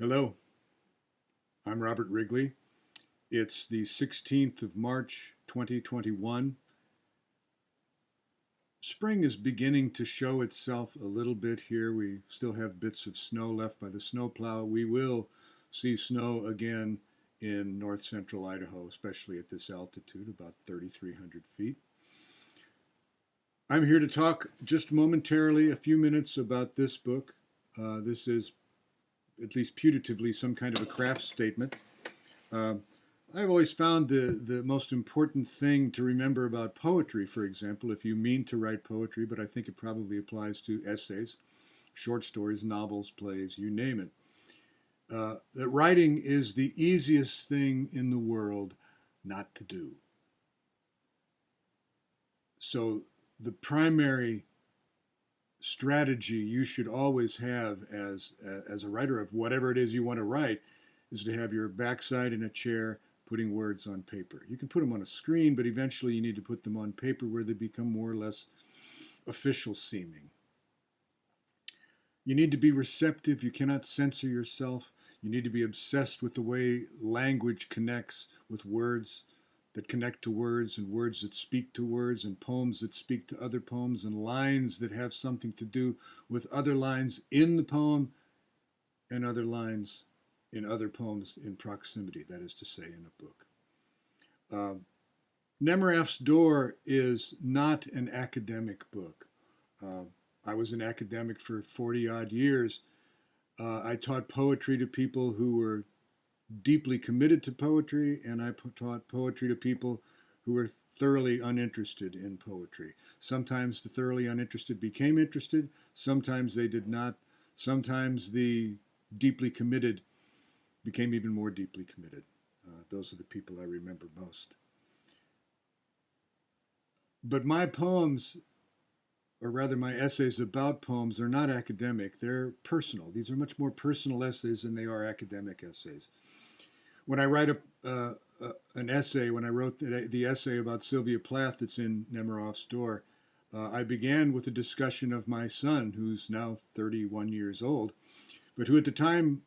Hello, I'm Robert Wrigley. It's the 16th of March, 2021. Spring is beginning to show itself a little bit here. We still have bits of snow left by the snowplow. We will see snow again in north central Idaho, especially at this altitude, about 3,300 feet. I'm here to talk just momentarily, a few minutes, about this book. This is, at least putatively, some kind of a craft statement. Uh, I've always found the most important thing to remember about poetry, for example, if you mean to write poetry, but I think it probably applies to essays, short stories, novels, plays, you name it, that writing is the easiest thing in the world not to do. So the primary strategy you should always have as a writer of whatever it is you want to write is to have your backside in a chair putting words on paper. You can put them on a screen, but eventually you need to put them on paper where they become more or less official seeming. You need to be receptive. You cannot censor yourself. You need to be obsessed with the way language connects with words that connect to words and words that speak to words and poems that speak to other poems and lines that have something to do with other lines in the poem and other lines in other poems in proximity, that is to say, in a book. Nemerov's Door is not an academic book. I was an academic for 40 odd years. I taught poetry to people who were deeply committed to poetry, and I taught poetry to people who were thoroughly uninterested in poetry. Sometimes the thoroughly uninterested became interested, sometimes they did not. Sometimes the deeply committed became even more deeply committed. Those are the people I remember most. But my poems, or rather my essays about poems, are not academic. They're personal. These are much more personal essays than they are academic essays. When I write an essay, when I wrote the essay about Sylvia Plath that's in Nemerov's Door, I began with a discussion of my son, who's now 31 years old, but who at the time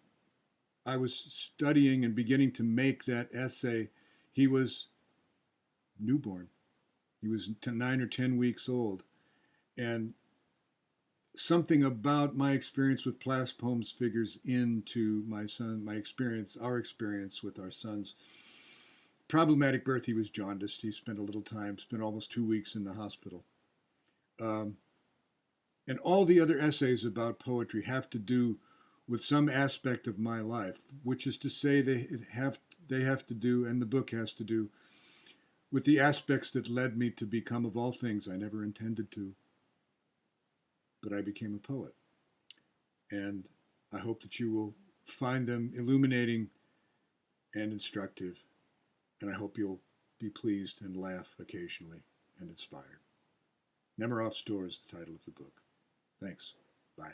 I was studying and beginning to make that essay, he was newborn. He was 9 or 10 weeks old. And something about my experience with Plath's poems figures into my son, my experience, our experience with our son's problematic birth. He was jaundiced. He spent almost 2 weeks in the hospital. And all the other essays about poetry have to do with some aspect of my life, which is to say they have to do, and the book has to do, with the aspects that led me to become, of all things, I never intended to, but I became a poet. And I hope that you will find them illuminating and instructive, and I hope you'll be pleased and laugh occasionally and inspired. Nemerov's Door is the title of the book. Thanks. Bye.